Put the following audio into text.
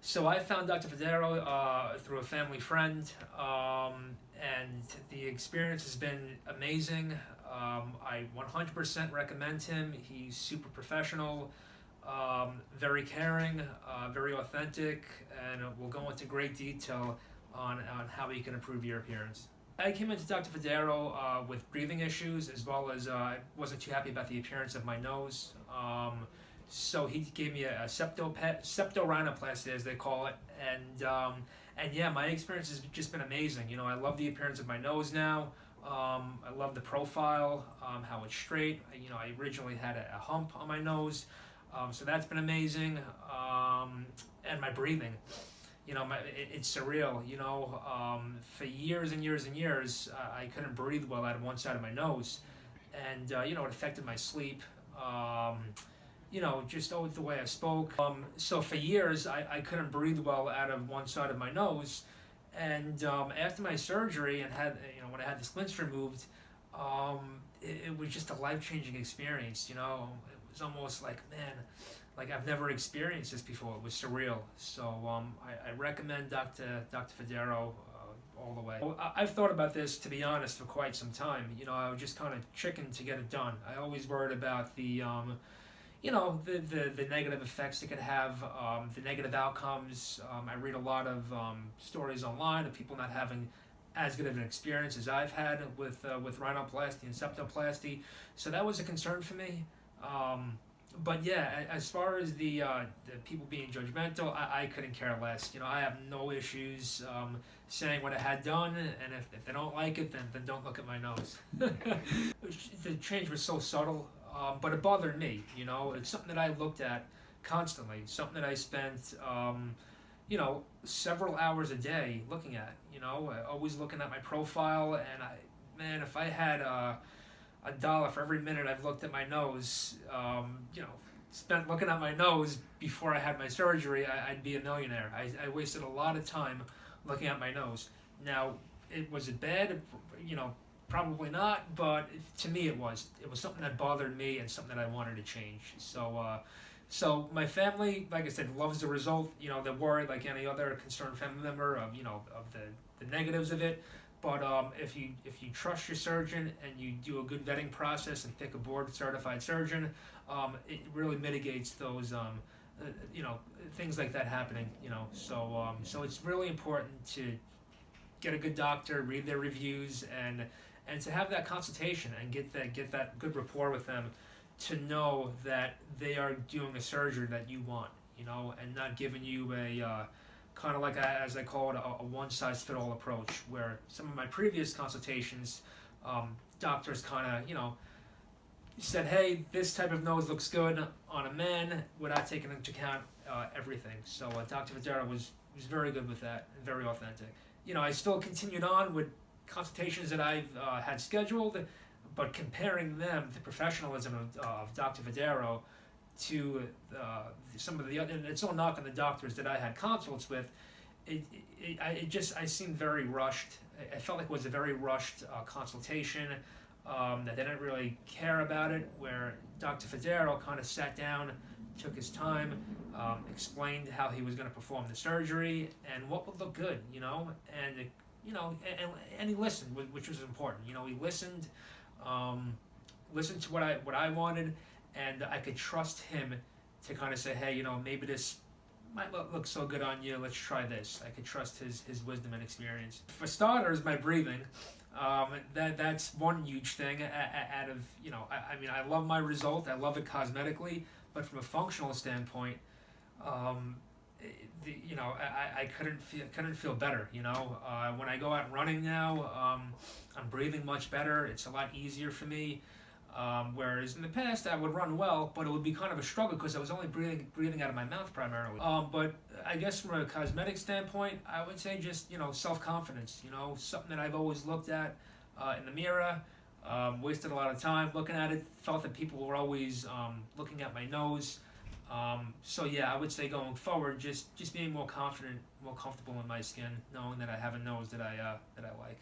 So I found Dr. Fodero through a family friend, and the experience has been amazing. I 100% recommend him. He's super professional, very caring, very authentic, and will go into great detail on how he can improve your appearance. I came into Dr. Fodero with breathing issues, as well as I wasn't too happy about the appearance of my nose. So he gave me a septo rhinoplasty, as they call it, and yeah, my experience has just been amazing. You know, I love the appearance of my nose now. I love the profile, how it's straight. I originally had a hump on my nose, so that's been amazing. And my breathing, it's surreal. For years and years and years, I couldn't breathe well out of one side of my nose, and it affected my sleep. Just the way I spoke. So for years, I couldn't breathe well out of one side of my nose, and after my surgery and when I had the splints removed, it was just a life-changing experience. It was almost like, man, like I've never experienced this before. It was surreal. So I recommend Dr. Fodero all the way. I've thought about this, to be honest, for quite some time. I was just kind of chicken to get it done. I always worried about the negative effects it could have, the negative outcomes. I read a lot of stories online of people not having as good of an experience as I've had with rhinoplasty and septoplasty. So that was a concern for me. But yeah, as far as the people being judgmental, I couldn't care less. I have no issues saying what I had done, and if they don't like it, then don't look at my nose. The change was so subtle, but it bothered me. It's something that I looked at constantly, something that I spent several hours a day looking at. Always looking at my profile, and if I had $1 for every minute I've looked at my nose, spent looking at my nose before I had my surgery, I'd be a millionaire. I wasted a lot of time looking at my nose. Now, was it bad? Probably not, but to me it was. It was something that bothered me and something that I wanted to change. So my family, like I said, loves the result. They're worried like any other concerned family member of the negatives of it. But if you trust your surgeon and you do a good vetting process and pick a board certified surgeon, it really mitigates those things like that happening. So it's really important to get a good doctor, read their reviews, and to have that consultation and get that good rapport with them, to know that they are doing a surgery that you want, and not giving you a kind of like as I call it, a one-size-fit-all approach, where some of my previous consultations, doctors kind of, said, hey, this type of nose looks good on a man, without taking into account everything. So Dr. Fodero was very good with that, and very authentic. I still continued on with consultations that I've had scheduled, but comparing them, the professionalism of Dr. Fodero to some of the other, and it's no knock on the doctors that I had consults with, I seemed very rushed. I felt like it was a very rushed consultation, that they didn't really care about it, where Dr. Fodero kind of sat down, took his time, explained how he was going to perform the surgery and what would look good, and he listened, which was important. He listened to what I wanted, and I could trust him to kind of say, hey, maybe this might look so good on you, let's try this. I could trust his wisdom and experience. For starters, my breathing, that's one huge thing out of, I love my result, I love it cosmetically, but from a functional standpoint, I couldn't feel better. When I go out running now, I'm breathing much better. It's a lot easier for me. Whereas in the past I would run well, but it would be kind of a struggle because I was only breathing out of my mouth primarily. But I guess from a cosmetic standpoint, I would say just self-confidence. Something that I've always looked at in the mirror. Wasted a lot of time looking at it. Felt that people were always looking at my nose. So yeah, I would say going forward, just being more confident, more comfortable in my skin, knowing that I have a nose that I like.